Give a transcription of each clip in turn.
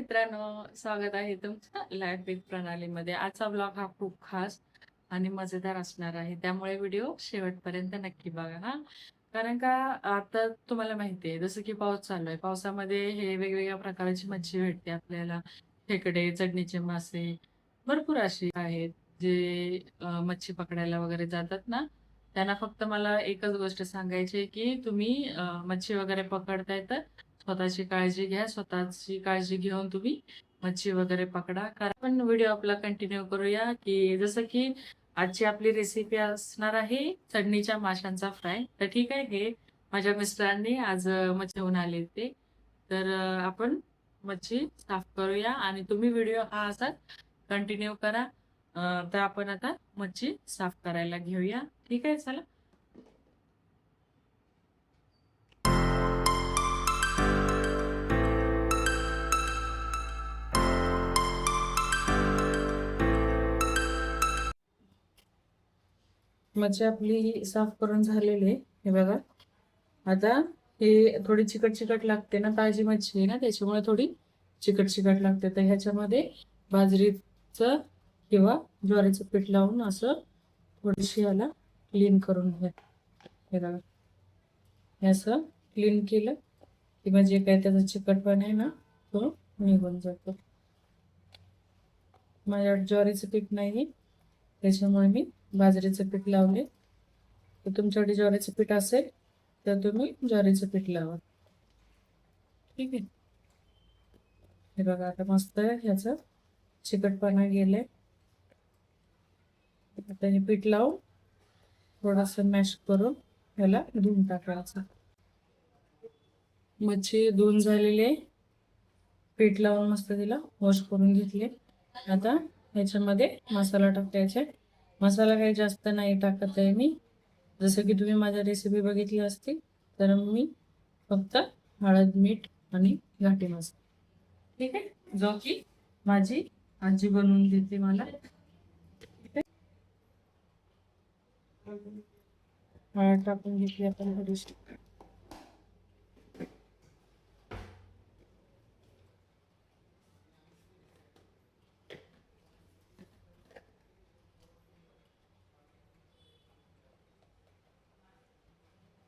मित्रांनो, स्वागत आहे तुमचं लाईफ विथ प्रणालीमध्ये. आजचा ब्लॉग हा खूप खास आणि मजेदार असणार आहे. त्यामुळे व्हिडिओ शेवटपर्यंत नक्की बघा हा. कारण का आता तुम्हाला माहिती आहे, जसं की पाऊस चालू आहे. पावसामध्ये हे वेगवेगळ्या प्रकारची मच्छी भेटते आपल्याला. खेकडे, चडणीचे मासे, भरपूर अशी आहेत जे मच्छी पकडायला वगैरे जातात ना. त्यांना फक्त मला एकच गोष्ट सांगायची आहे, की तुम्ही मच्छी वगैरे पकडताय तर स्वतःची काळजी घ्या. स्वतःची काळजी घेऊन तुम्ही मच्छी वगैरे पकडा. कारण आपण व्हिडिओ आपला कंटिन्यू करूया, की जसं की आजची आपली रेसिपी असणार आहे चडणीच्या माशांचा फ्राय. तर ठीक आहे, हे माझ्या मिस्टरांनी आज मच्छी घेऊन आले होते. तर आपण मच्छी साफ करूया आणि तुम्ही व्हिडिओ हा असाच कंटिन्यू करा. तर आपण आता मच्छी साफ करायला घेऊया. ठीक आहे, चला. मच्छी आपली साफ करून झालेली आहे. हे बघा. आता हे थोडी चिकट चिकट लागते ना, ताजी मच्छी आहे ना, त्याच्यामुळे थोडी चिकट चिकट लागते. तर ह्याच्यामध्ये बाजरीचं किंवा ज्वारीचं पीठ लावून असं थोडीशी याला क्लीन करून घ्या. हे बघा. हे असं क्लीन केलं की म्हणजे काय त्याचा चिकटपणा आहे ना, तो निघून जातो. माझ्या ज्वारीचं पीठ नाही, त्याच्यामुळे मी बाजरीचं पीठ लावले. तर तुमच्याकडे ज्वारीचं पीठ असेल तर तुम्ही ज्वारीचं पीठ लावा. ठीक आहे. हे बघा, आता मस्त ह्याचं चिकटपणा गेले. आता हे पीठ लावून थोडंसं मॅश करून ह्याला धुवून टाकायचं. मच्छी धुवून झालेली आहे. पीठ लावून मस्त तिला वॉश करून घेतले. आता ह्याच्यामध्ये मसाला टाकायचा. मसाला काही जास्त नाही टाकत आहे मी. जसं की तुम्ही माझ्या रेसिपी बघितली असती तर मी फक्त हळद, मीठ आणि घाटी मसाला, ठीक आहे, जो की माझी आजी बनवून देते मला. ठीक आहे. हळद टाकून घेतली आपण थोडीशी.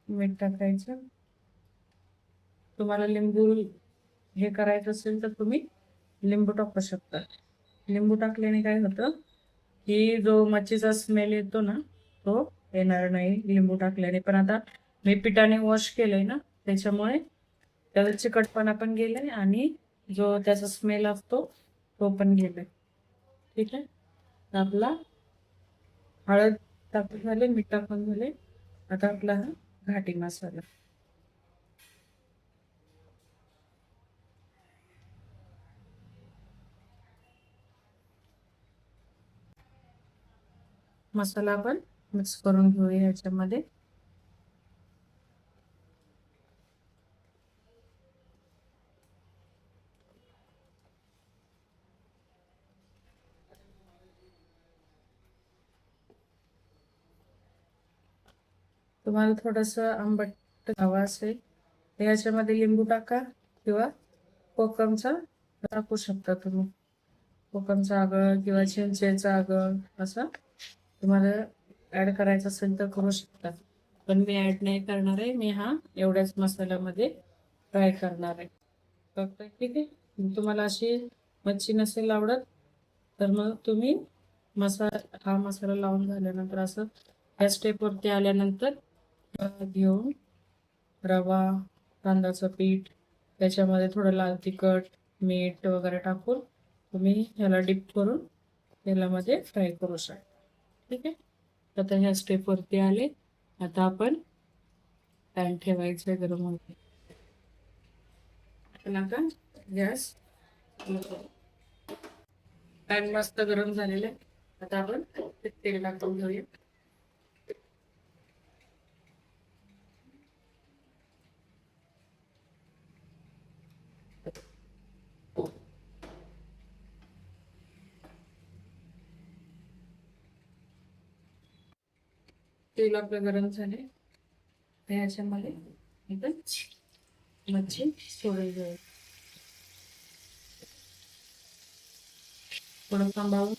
मीठ टाकायचं. तुम्हाला लिंबू हे करायचं असेल तर तुम्ही लिंबू टाकू शकता. लिंबू टाकल्याने काय होतं की जो मच्छीचा स्मेल येतो ना, तो येणार नाही लिंबू टाकल्याने. पण आता मी पिठाने वॉश केलंय ना, त्याच्यामुळे त्याचा चिकटपणा पण गेलाय आणि जो त्याचा स्मेल असतो तो पण गेलाय. ठीक आहे. तर आपला हळद टाकून झाले, मीठ टाकून झाले. आता आपला हा घाटी मसाला. मसाला आपण मिक्स करून घेऊया याच्यामध्ये. तुम्हाला थोडंसं आंबट हवा असेल तर याच्यामध्ये लिंबू टाका किंवा कोकमचा टाकू शकता तुम्ही. कोकमचा आगळ किंवा चिंचेचा आगळ असं तुम्हाला ऍड करायचं असेल तर करू शकता. पण मी ऍड नाही करणार आहे. मी हा एवढ्याच मसाल्यामध्ये फ्राय करणार आहे फक्त. ठीक आहे. तुम्हाला अशी मच्छी नसेल आवडत तर मग तुम्ही हा मसाला लावून झाल्यानंतर असं ह्या स्टेपवरती आल्यानंतर घेऊन रवा, तांदळाचं पीठ, त्याच्यामध्ये थोडं लाल तिखट, मीठ वगैरे टाकून तुम्ही ह्याला डिप करून तेलामध्ये फ्राय करू शकता. ठीक आहे. आता ह्या स्टेपवरती आले. आता आपण पॅन ठेवायचं गरम होते. आता गॅस, पॅन मस्त गरम झालेले. आता आपण तेल टाकून घेऊया. तेल आपलं गरम झाले. ह्याच्यामध्ये इथं मच्छी सोडून घेऊ. थोडं सांभाळून.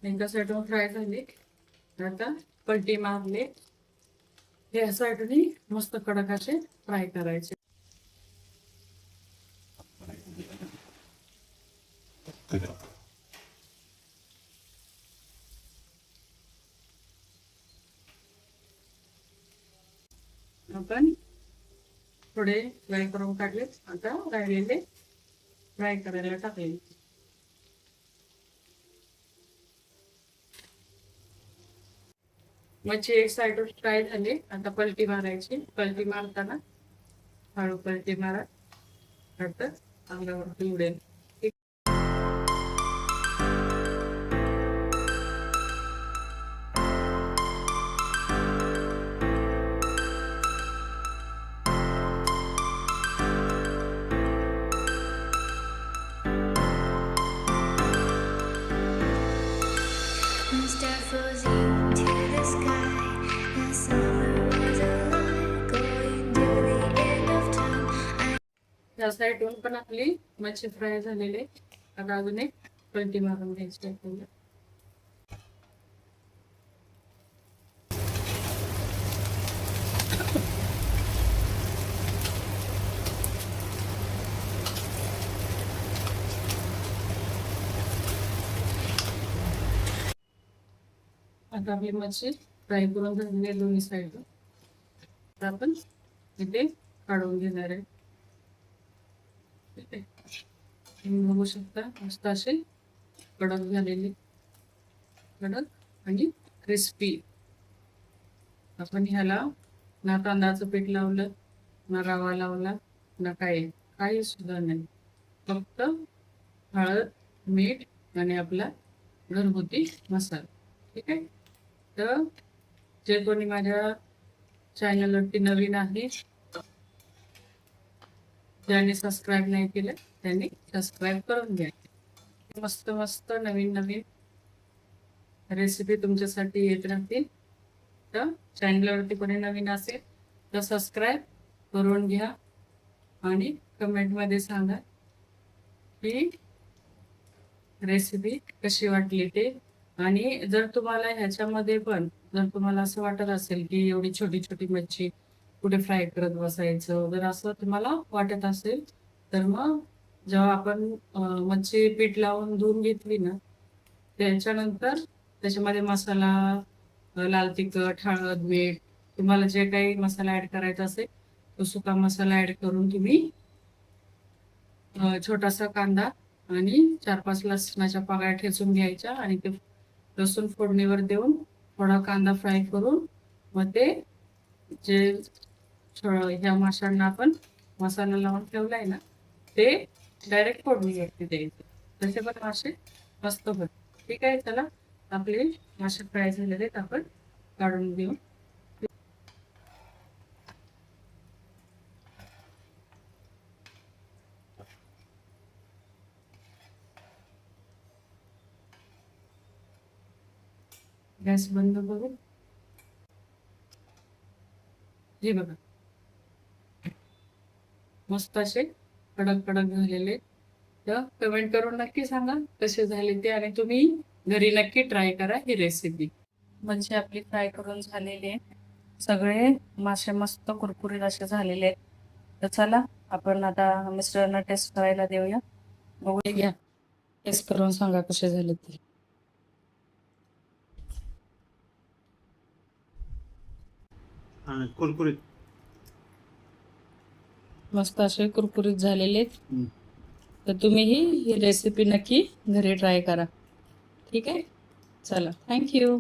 एका साईडून फ्राय झाली, आता पलटी मारली. या साईडून मस्त कडक असे फ्राय करायचे. आपण थोडे फ्राय करून काढले, आता राहिलेले फ्राय करायला टाकले. मच्छी एक साईड फ्राय झाली, आता पलटी मारायची. पलटी मारताना हळू पलटी मारा, नंतर अंगावरती उडेल. या साईडून पण आपली मच्छी फ्राय झालेली. आता अजून एक पलटी मारून घ्यायची आपल्याला. आता आपली मच्छी फ्राय करून झालेली दोन्ही साईडला. आता आपण इथे काढून घेणार आहे. तुम्ही बघू शकता मस्त असे कडक झालेले, कडक आणि क्रिस्पी. आपण ह्याला ना तांदळाचं पीठ लावलं, ना रवा लावला, ना काही सुद्धा नाही. फक्त हळद, मीठ आणि आपला घरगुती मसाला. ठीक आहे. तर जे कोणी माझ्या चॅनलवरती नवीन आहे, ज्यांनी सबस्क्राईब नाही केलं त्यांनी सबस्क्राईब करून घ्या. मस्त मस्त नवीन नवीन रेसिपी तुमच्यासाठी येत राहतील. तर चॅनलवरती कोणी नवीन असेल तर सबस्क्राईब करून घ्या आणि कमेंटमध्ये सांगा की रेसिपी कशी वाटली ते. आणि जर तुम्हाला ह्याच्यामध्ये पण जर तुम्हाला असं वाटत असेल की एवढी छोटी छोटी मच्छी कुठे फ्राय करत बसायचं, जर असं तुम्हाला वाटत असेल तर मग जेव्हा आपण मच्छी पीठ लावून धुवून घेतली ना, त्याच्यानंतर त्याच्यामध्ये मसाला, लाल तिखट, हळद, मीठ, तुम्हाला जे काही मसाला ऍड करायचा असेल तो सुका मसाला ऍड करून तुम्ही छोटासा कांदा आणि 4-5 लसणाच्या पाकळ्या ठेचून घ्यायच्या आणि ते लसूण फोडणीवर देऊन थोडा कांदा फ्राय करून मग ते जे ह्या माशांना आपण मसाला लावून ठेवलाय ना ते डायरेक्ट फोडणी द्यायचे. तसे पण मासे मस्त होत. ठीक आहे. चला आपले मासे फ्राय झालेले आहेत, आपण काढून घेऊ. गॅस बंद करून हे बघा मस्त असे कडक कडक झालेले. तर कमेंट करून नक्की सांगा कसे झाले ते, आणि तुम्ही घरी नक्की ट्राय करा ही रेसिपी. म्हणजे आपली फ्राय करून झालेली आहे. सगळे मासे मस्त कुरकुरीत असे झालेले आहेत. तर चला आपण आता मिस्टरांना टेस्ट करायला देऊया. बघू घ्या, टेस्ट करून सांगा कसे झाले ते. कुरकुरीत मस्त असे कुरकुरीत झालेले आहेत. तर तुम्हीही ही रेसिपी नक्की घरी ट्राय करा. ठीक आहे. चला, थँक्यू.